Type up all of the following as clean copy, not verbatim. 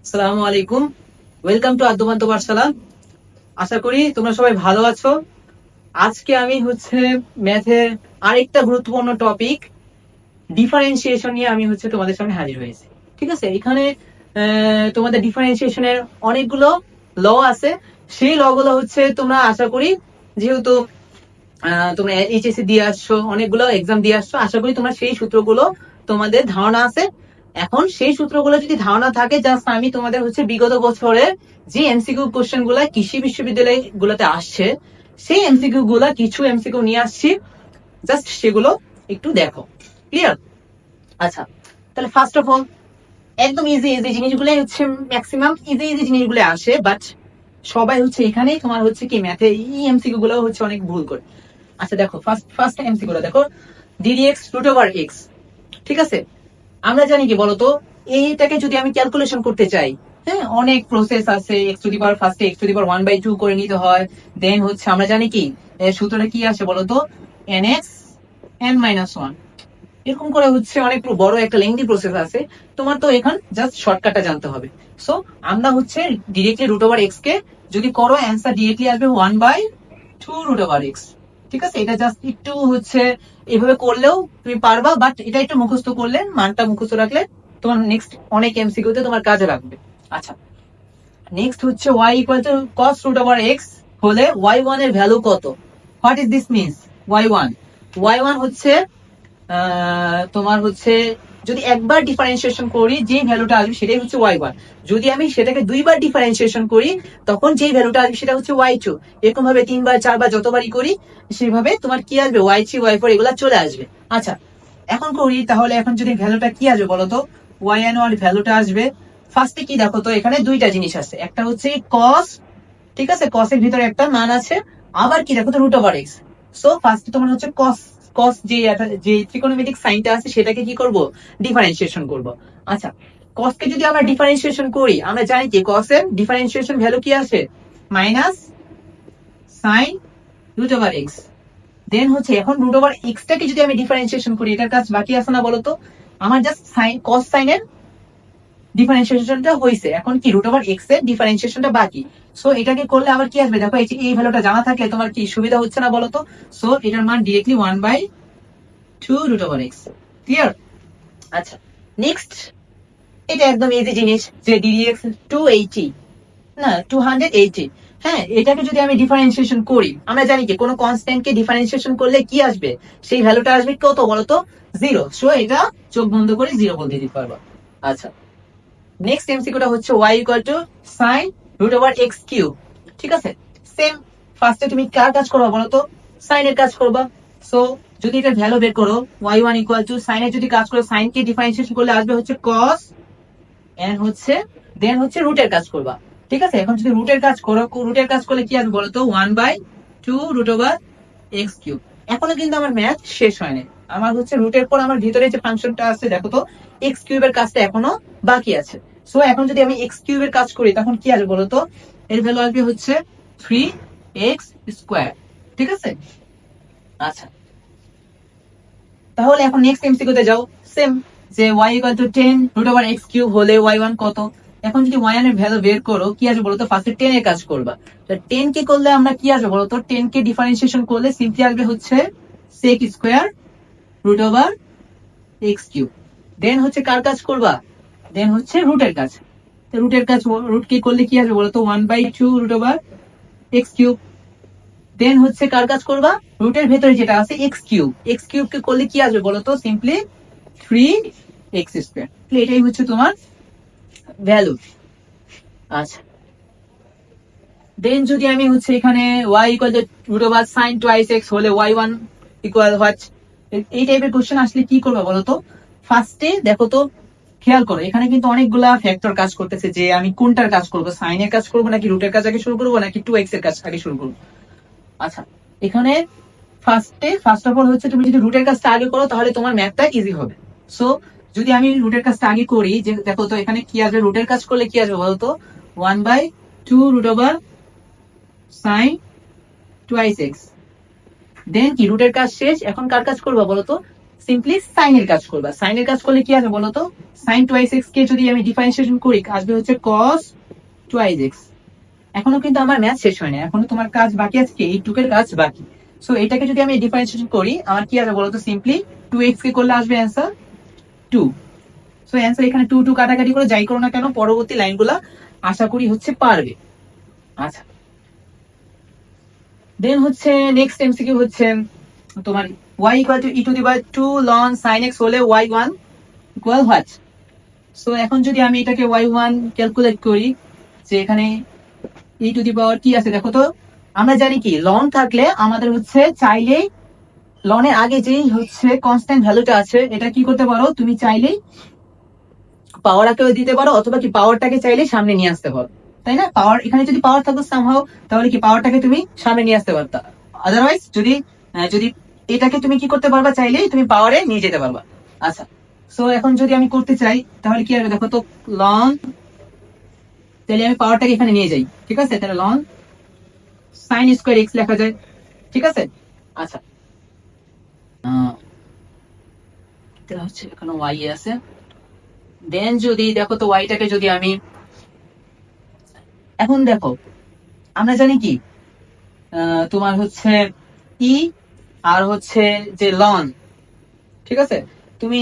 আসসালামু আলাইকুম। Welcome to আদ্যপান্ত পাঠশালা। আশা করি তোমরা সবাই ভালো আছো। আজকে আমি ম্যাথের আরেকটা গুরুত্বপূর্ণ টপিক ডিফারেন্সিয়েশন নিয়ে আমি তোমাদের সামনে হাজির হয়েছি। ঠিক আছে, এখানে তোমাদের ডিফারেন্সিয়েশনের অনেকগুলো ল আছে। সেই ল গুলো তোমরা আশা করি, যেহেতু তোমরা এইচএসসি দিয়ে আসছো, অনেকগুলো এক্সাম দিয়ে আসছো, আশা করি তোমরা সেই সূত্রগুলো তোমাদের ধারণা আছে। এখন সেই সূত্রগুলো যদি ধারণা থাকে, জাস্ট আমি তোমাদের বিগত বছরের যে এমসিকিউ কোশ্চেন গুলা কৃষি বিশ্ববিদ্যালয় গুলোতে আসছে, সেই এমসিকিউ গুলা কিছু এমসিকিউ নিয়ে আসছি, জাস্ট সেগুলো একটু দেখো। ক্লিয়ার? আচ্ছা, তাহলে ফার্স্ট অফ অল একদম ইজি ইজি জিনিসগুলো ম্যাক্সিমাম ইজি ইজি জিনিসগুলো আসে, বাট সবাই এখানেই তোমার কি ম্যাথে এই এমসিকিউ গুলো অনেক ভুল করে। আচ্ছা দেখো, ফার্স্ট এমসিকিউ গুলো দেখো, ডিডিএক্স রুট ওভার এক্স। ঠিক আছে, আমরা জানি কি বলতো, এইটাকে যদি আমি ক্যালকুলেশন করতে চাই, হ্যাঁ, অনেক প্রসেস আছে। এক্স টু দি পাওয়ার ফার্স্টে এক্স টু দি পাওয়ার 1/2 করে নিতে হয়। দেন আমরা জানি কি সূত্রটা কি আসে বলতো, nx n-1। এরকম করে অনেক বড় একটা লেংদি প্রসেস আছে। তোমার তো এখান জাস্ট শর্টকাটটা জানতে হবে। সো আমরা ডিরেক্টলি রুট ওভার এক্স কে যদি করো, অ্যান্সার ডিরেক্টলি আসবে 1/2 রুট ওভার এক্স। ঠিক আছে, এটা জাস্ট একটু এভাবে করলেও তুমি পারবা, বাট এটা একটু মুখস্থ করলে, মানটা মুখস্থ রাখলে তোমার নেক্সট অনেক এমসিকিউ তে তোমার কাজে লাগবে। আচ্ছা, next y equal to cos root over x হলে y1 এর ভ্যালু কত? What is this means? y1 তোমার যদি একবার ডিফারেন্সিয়েশন করি, যে ভ্যালুটা আসবে সেটাই y1। যদি আমি সেটাকে দুইবার ডিফারেন্সিয়েশন করি, তখন যে ভ্যালুটা আসবে সেটা y2। এরকম ভাবে তিনবার চারবার যতবারই করি, সেভাবে তোমার কি আসবে, y3 y4 এগুলা চলে আসবে। আচ্ছা, এখন করি তাহলে, এখন যদি ভ্যালুটা কি আসবে বলতো, yn1 ভ্যালুটা আসবে ফার্স্টে কি দেখো তো, এখানে দুইটা জিনিস আছে, একটা cos। ঠিক আছে, cos এর ভিতরে একটা মান আছে, আবার কি দেখো তো রুট ওভার এক্স। সো ফার্স্টে তোমার cos cos যে ত্রিকোণমিতিক সাইনটা আছে সেটাকে কি করব, ডিফারেন্সিয়েশন করব। আচ্ছা, cos কে যদি আমরা ডিফারেন্সিয়েশন করি, আমরা জানি কি cos এর ডিফারেন্সিয়েশন ভ্যালু কি আসে, minus sine root over X. Then এখন রুট ওভার এক্স টাকে যদি আমি ডিফারেন্সিয়েশন করি, এটার কাজ বাকি আছে না বলতো? আমার জাস্ট সাইন cos সাইনের ডিফারেন্সিয়েশনটা হইছে, এখন কি রুট ওভার এক্স এর ডিফারেন্সিয়েশনটা বাকি। সো এটাকে করলে আবার কি আসবে দেখো, এই ভ্যালুটা জানা থাকলে তোমার কি সুবিধা হচ্ছে না বলতো? সো এটার মান ডিরেক্টলি 1/2 রুট ওভার এক্স। ক্লিয়ার? আচ্ছা, নেক্সট এটা একদম ইজি জিনিস, যে ডিডিএক্স 280 না 280। হ্যাঁ, এটাকে যদি আমি ডিফারেন্সিয়েশন করি, আমরা জানি কি কোনো কনস্ট্যান্ট কে ডিফারেন্সিয়েশন করলে কি আসবে, সেই ভ্যালুটা আসবে কত বলতো, 0। সো এটা চোখ বন্ধ করে 0 বলতে দিতে পারবা। আচ্ছা, নেক্সট এমসিকিউটা y equal to sin root over x cube. ঠিক আছে, সেম ফার্স্টে তুমি কার কাজ করবা বলো তো, sin এর কাজ করবা। সো যদি এটা ভ্যালু বের করো, y1 ইকুয়াল টু sin এর যদি কাজ করো, sin কে ডিফারেন্সিয়েশন করলে আসবে cos, এন্ড দেন রুটের কাজ করবা। ঠিক আছে, এখন যদি রুটের কাজ করো, রুটের কাজ করলে কি আসবে বলো তো, 1/2 রুট ওভার x কিউব। এখনো কিন্তু আমার ম্যাথ শেষ হয়নি। আমার রুটের পর আমার ভিতরে যে ফাংশনটা আছে দেখো তো, x কিউবের কাজটা এখনো বাকি আছে। সো এখন যদি আমি x কিউবের কাজ করি, তখন কি আসবে বলতো, এর ভ্যালু আসবে 3x স্কয়ার। ঠিক আছে, আচ্ছা, তাহলে এখন নেক্সট এমসিকিউ তে যাও। সেম, যে y equal to 10 root over x cube হলে y1 কত? এখন যদি y1 এর ভ্যালু বের করো, কি আসবে বলতো, ফার্স্টে 10 এর কাজ করবা। তো 10 কে করলে আমরা কি আসবে বলতো, 10 কে ডিফারেন্সিয়েশন করলে সিম্পলি আসবে sec square root over x cube. Then কার কাজ করবা, দেন রুটের কাজ। তো রুটের কাজ, রুট কে করলে কি আসবে বলতো, 1/2 root over x cube. Then কার কাজ করবা, রুটের ভেতরে যেটা আছে x কিউব কে করলে কি আসবে বলতো, সিম্পলি 3x স্কয়ার। এটাই তোমার ভ্যালু। আচ্ছা, দেন যদি আমি এখানে y equal to root over sin twice x হলে y1 ইকুয়াল হোয়াট, এই টাইপের কোশ্চেন আসলে কি করবা বলতো, ফার্স্টে দেখো তো, খেয়াল করো এখানে কিন্তু অনেকগুলা ফ্যাক্টর কাজ করতেছে, যে আমি কোনটার কাজ করবো, সাইন এর কাজ করবো নাকি রুটের কাজ আগে শুরু করবো, নাকি 2x এর কাজ আগে শুরু করবো। আচ্ছা, এখানে ফার্স্ট অফ অল তুমি যদি রুটের কাজটা আগে করো, তাহলে তোমার ম্যাথটা ইজি হবে। সো যদি আমি রুটের কাজটা আগে করি, যে দেখো তো এখানে কি আসবে, রুটের কাজ করলে কি আসবে বলতো, 1/2 root over sine twice X. Then কি রুটের কাজ শেষ, এখন কার কাজ করবা বলতো, সিম্পলি সাইনের কাজ করবা। সাইনের কাজ করলে কি আসবে বলো তো, সাইন টুয়াইস এক্স কে যদি আমি ডিফারেন্সিয়েশন করি আসবে হচ্ছে কস টুয়াইস এক্স। এখনো কিন্তু আমার ম্যাথ শেষ হয়নি, এখনো তোমার কাজ বাকি আছে কি, এই টুকের কাজ বাকি। সো এটাকে যদি আমি ডিফারেন্সিয়েশন করি আমার কি আসবে বলতো, সিম্পলি 2x কে করলে আসবে অ্যান্সার 2। সো অ্যান্সার এখানে 2 2 কাটাকাটি করে যাই করো না কেন পরবর্তী লাইনগুলা আশা করি হচ্ছে পারবে। আচ্ছা, দেন হচ্ছে নেক্সট এমসিকিউ হচ্ছে তোমার y equal two E to the power 2 ln sin x হলে y1 ইকুয়াল হোয়াট। সো এখন যদি আমি এটাকে y1 ক্যালকুলেট করি, যে এখানে ই টু দি পাওয়ার কি আছে দেখো তো, আমরা জানি কি লন থাকলে আমাদের হচ্ছে চাইলেই লনের আগে যেই হচ্ছে কনস্ট্যান্ট ভ্যালুটা আছে এটা কি করতে পারো, তুমি চাইলেই পাওয়ারকেও দিতে পারো অথবা কি পাওয়ারটাকে চাইলে সামনে নিয়ে আসতে পারো, তাই না? পাওয়ার এখানে যদি পাওয়ার থাকতো সামহাও, তাহলে কি পাওয়ারটাকে তুমি সামনে নিয়ে আসতে পারতা। আদারওয়াইজ যদি যদি এটাকে তুমি কি করতে পারবা, চাইলেই তুমি পাওয়ারে নিয়ে যেতে পারবা। আচ্ছা, সো এখন যদি আমি করতে চাই তাহলে কি হবে দেখো তো, লন, তাহলে আমি পাওয়ারটাকে এখানে নিয়ে যাই, ঠিক আছে, তাহলে লন সাইন স্কোয়ার এক্স লেখা যায়, ঠিক আছে। আচ্ছা, তাহলে হচ্ছে এখানে ওয়াই আছে। দেন যদি দেখো তো ওয়াইটাকে যদি আমি এখন দেখো, আমরা জানি কি তোমার হচ্ছে ই আর হচ্ছে যে লন, ঠিক আছে, তুমি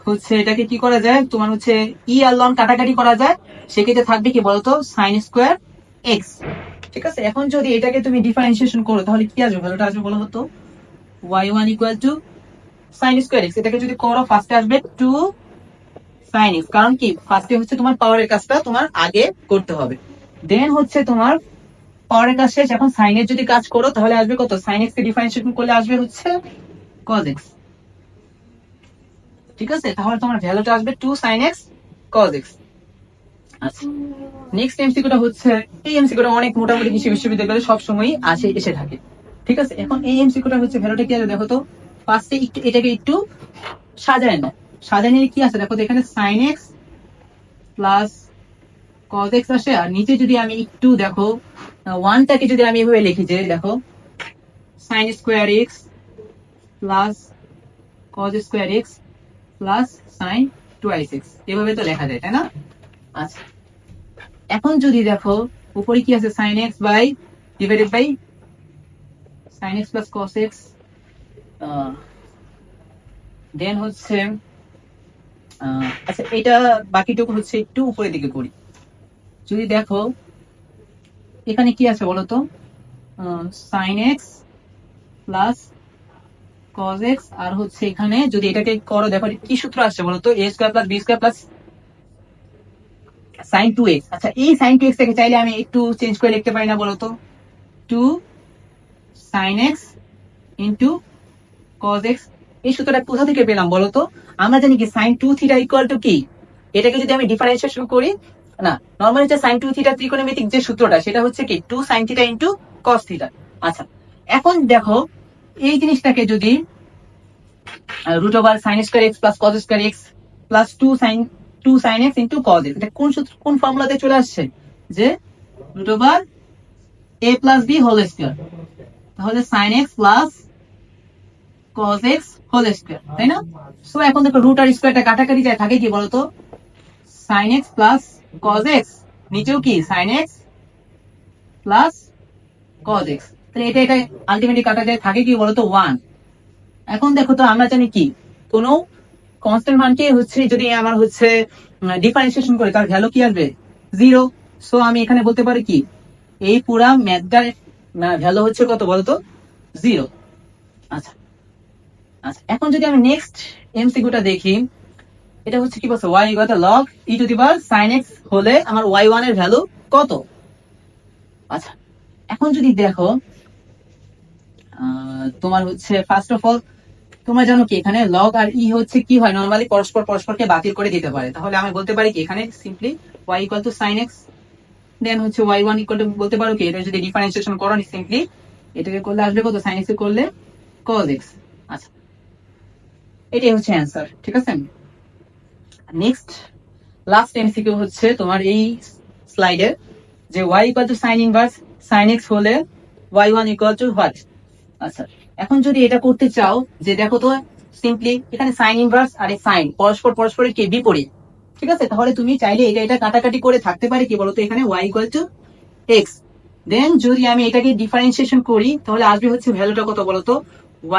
হচ্ছে এটাকে কি করা যায়, তোমার হচ্ছে ই আর লন কাটাকাটি করা যায়, সেক্ষেত্রে থাকবে কি বলতো সাইন স্কোয়ার এক্স, ঠিক আছে। এখন যদি এটাকে তুমি ডিফারেন্সিয়েশন করো তাহলে কি আসবে, ভ্যালুটা আসবে বলো হতো y1 equal to sine square x. এটাকে যদি করো ফার্স্টে আসবে 2 সাইন এক্স, কারণ কি ফার্স্টে হচ্ছে তোমার পাওয়ারের কাজটা তোমার আগে করতে হবে, দেন হচ্ছে তোমার পাওয়ারের কাজ শেষ, এখন সাইনের যদি কাজ করো তাহলে আসবে কত, সাইন এক্স কে ডিফারেন্সিয়েশন করলে আসবে হচ্ছে cos x, ঠিক আছে। তাহলে তোমার ভ্যালুটা আসবে 2 sin x cos x। আচ্ছা, নেক্সট এমসিকিউটা হচ্ছে, এই এমসিকিউটা অনেক মোটামুটি কৃষি বিশ্ববিদ্যালয়ে সব সময় এসে থাকে, ঠিক আছে। এখন এই এমসিকিউটা হচ্ছে ভ্যালুটা কি আছে দেখো তো, ফার্স্টে একটু এটাকে একটু সাজায় নাও, সাজায় নিলে কি আছে দেখো তো, এখানে sin x plus cos x আসে, আর নিচে যদি আমি একটু দেখো ওয়ানটাকে যদি আমি এভাবে লিখি যে দেখো sin square x plus cos square x plus sin twice x, এভাবে তো লেখা যায়, তাই না? আচ্ছা, এখন যদি দেখো উপরে কি আছে, sin x by divided by sin x plus cos x, then হচ্ছে আচ্ছা এটা বাকিটুকু হচ্ছে একটু উপরের দিকে করি। যদি দেখো এখানে কি আছে বলতো, sin x plus cos x, আর হচ্ছে এখানে যদি এটাকে করো দেখো কি সূত্র আসছে বলতো, a square plus b square plus sin 2x। আচ্ছা, এই sin 2x থেকে চাইলে আমি একটু চেঞ্জ করে লিখতে পারি না বলতো, 2 sin x into cos x। এই সূত্রটা কোথা থেকে পেলাম বলতো, আমরা জানি কি sin 2 থিটা ইকুয়াল টু কি, এটাকে যদি আমি ডিফারেন্সিয়েশন করি না, নরমালি যে sin 2 থিটা ত্রিকোণমিতিক যে সূত্রটা সেটা হচ্ছে কি 2 sin theta into cos theta. আচ্ছা, এখন দেখো এই জিনিসটাকে যদি root over sin square x plus cos square x plus 2 sin x into cos x, এটা কোন সূত্র, কোন ফর্মুলাতে চলে আসছে, যে root over a plus b whole square, তাহলে sin x plus cos x whole square, তাই না? সো এখন দেখো রুট আর স্কয়ারটা কাটাকাটি যায়, থাকে কি বলতো sin x plus cos x, নিচেও কি sin x plus cos x, তাহলে এটা এটা আলটিমেটলি কাটা যায়, থাকে কি বলতো 1। এখন দেখো তো আমরা জানি কি কোনো কনস্ট্যান্ট মানকে হচ্ছে যদি আমার হচ্ছে ডিফারেন্সিয়েশন করে তার ভ্যালু কি আসবে 0। সো আমি এখানে বলতে পারি কি এই পুরা ম্যাথটার ভ্যালু হচ্ছে কত বলতো 0। আচ্ছা, আচ্ছা এখন যদি আমি নেক্সট এমসিকিউটা দেখি, এটা হচ্ছে কি বলছে y equal two log e to the power sin x হলে আমার y1 এর ভ্যালু কত। আচ্ছা, এখন যদি দেখো তোমার হচ্ছে ফার্স্ট অফ অল তোমরা জানো কি এখানে লগ আর ই হচ্ছে কি হয়, নরমালি পরস্পর পরস্পরকে বাতিল করে দিতে পারে, তাহলে আমি বলতে পারি কি এখানে simply y equal to sin x, then হচ্ছে y1 ইকুয়াল টু বলতে পারো কি এটা যদি ডিফারেন্সিয়েশন করো সিম্পলি এটাকে করলে আসবে কত sin x এ করলে cos x। আচ্ছা, এটাই হচ্ছে অ্যানসার, ঠিক আছে। নেক্সট লাস্ট এমসিকিউ হচ্ছে তোমার এই স্লাইডে, যে y equal to sin inverse sin x হলে y1 ইকুয়াল টু হোয়াট। আচ্ছা, এখন যদি এটা করতে চাও যে দেখো তো সিম্পলি এখানে সাইন ইনভার্স আর সাইন পরস্পরের কি বিপরীত, ঠিক আছে? তাহলে তুমি চাইলে এটা কাটাকাটি করে থাকতে পারে কি বলতো, এখানে y ইকুয়াল টু এক্স। দেন যদি আমি এটাকে ডিফারেন্সিয়েশন করি তাহলে আসবে হচ্ছে ভ্যালুটা কত বলতো,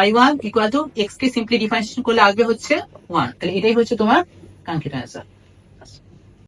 y1 equal to x K simply differentiation করলে আসবে হচ্ছে 1। তাহলে এটাই হচ্ছে তোমার কাঙ্ক্ষিত অ্যান্সার।